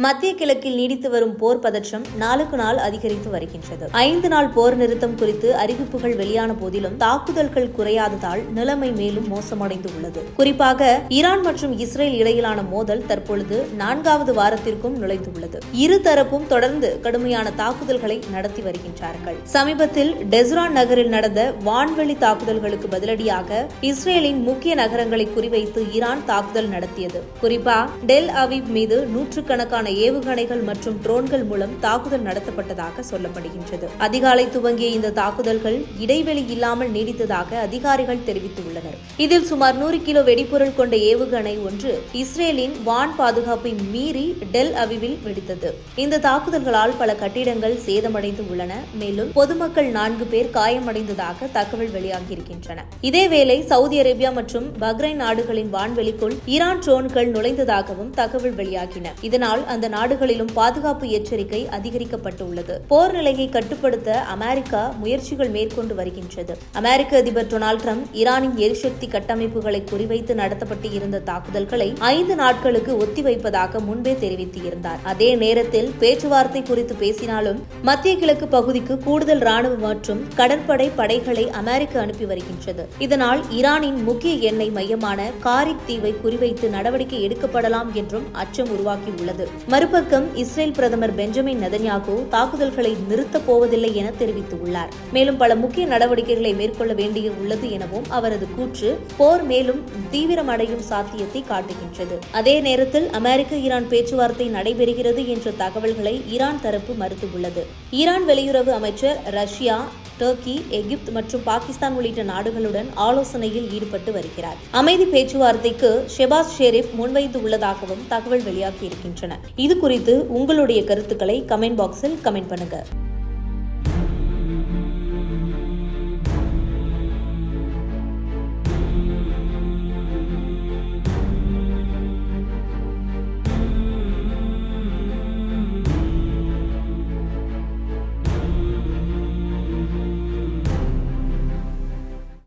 மத்திய கிழக்கில் நீடித்து வரும் போர் பதற்றம் நாளுக்கு நாள் அதிகரித்து வருகின்றது. 5 நாள் போர் நிறுத்தம் குறித்து அறிவிப்புகள் வெளியான போதிலும் தாக்குதல்கள் குறையாததால் நிலைமை மேலும் மோசமடைந்து உள்ளது. குறிப்பாக ஈரான் மற்றும் இஸ்ரேல் இடையிலான மோதல் தற்பொழுது 4வது வாரத்திற்கும் நுழைந்துள்ளது. இரு தரப்பும் தொடர்ந்து கடுமையான தாக்குதல்களை நடத்தி வருகின்றார்கள். சமீபத்தில் டெஸ்ரான் நகரில் நடந்த வான்வெளி தாக்குதல்களுக்கு பதிலடியாக இஸ்ரேலின் முக்கிய நகரங்களை குறிவைத்து ஈரான் தாக்குதல் நடத்தியது. குறிப்பா டெல் அவீவ் மீது நூற்றுக்கணக்கான ஏவுகணைகள் மற்றும் ட்ரோன்கள் மூலம் தாக்குதல் நடத்தப்பட்டதாக சொல்லப்படுகின்றது. அதிகாலை துவங்கிய இந்த தாக்குதல்கள் இடைவெளி இல்லாமல் நீடித்ததாக அதிகாரிகள் தெரிவித்துள்ளனர். இதில் சுமார் 100 கிலோ வெடிபொருள் கொண்ட ஏவுகணை ஒன்று இஸ்ரேலின் வான் பாதுகாப்பை மீறி டெல் அவிவில் வெடித்தது. இந்த தாக்குதல்களால் பல கட்டிடங்கள் சேதமடைந்து உள்ளன. மேலும் பொதுமக்கள் 4 பேர் காயமடைந்ததாக தகவல் வெளியாகியிருக்கின்றன. இதேவேளை சவுதி அரேபியா மற்றும் பஹ்ரைன் நாடுகளின் வான்வெளிக்குள் ஈரான் ட்ரோன்கள் நுழைந்ததாகவும் தகவல் வெளியாகின. இதனால் அந்த நாடுகளிலும் பாதுகாப்பு எச்சரிக்கை அதிகரிக்கப்பட்டுள்ளது. போர் நிலையை கட்டுப்படுத்த அமெரிக்கா முயற்சிகள் மேற்கொண்டு வருகின்றது. அமெரிக்க அதிபர் டொனால்ட் ட்ரம்ப் ஈரானின் எரிசக்தி கட்டமைப்புகளை குறிவைத்து நடத்தப்பட்டு இருந்த தாக்குதல்களை 5 நாட்களுக்கு ஒத்திவைப்பதாக முன்பே தெரிவித்திருந்தார். அதே நேரத்தில் பேச்சுவார்த்தை குறித்து பேசினாலும் மத்திய கிழக்கு பகுதிக்கு கூடுதல் ராணுவ மற்றும் கடற்படை படைகளை அமெரிக்கா அனுப்பி வருகின்றது. இதனால் ஈரானின் முக்கிய எண்ணெய் மையமான காரிக் தீவை குறிவைத்து நடவடிக்கை எடுக்கப்படலாம் என்றும் அச்சம் உருவாகியுள்ளது. மறுபக்கம் இஸ்ரேல் பிரதமர் பெஞ்சமின் நெதன்யாகு தாக்குதல்களை நிறுத்தப் போவதில்லை என தெரிவித்துள்ளார். மேலும் பல முக்கிய நடவடிக்கைகளை மேற்கொள்ள வேண்டிய உள்ளது எனவும் அவரது கூற்று போர் மேலும் தீவிரமடையும் சாத்தியத்தை காட்டுகின்றது. அதே நேரத்தில் அமெரிக்க ஈரான் பேச்சுவார்த்தை நடைபெறுகிறது என்ற தகவல்களை ஈரான் தரப்பு மறுத்துள்ளது. ஈரான் வெளியுறவு அமைச்சர் ரஷ்யா, டர்க்கி, எகிப்து மற்றும் பாகிஸ்தான் உள்ளிட்ட நாடுகளுடன் ஆலோசனையில் ஈடுபட்டு வருகிறார். அமைதி பேச்சுவார்த்தைக்கு ஷெபாஸ் ஷெரீப் முன்வைத்து உள்ளதாகவும் தகவல் வெளியாகி இருக்கின்றன. இது குறித்து உங்களுடைய கருத்துக்களை கமெண்ட் பாக்ஸில் கமெண்ட் பண்ணுங்க.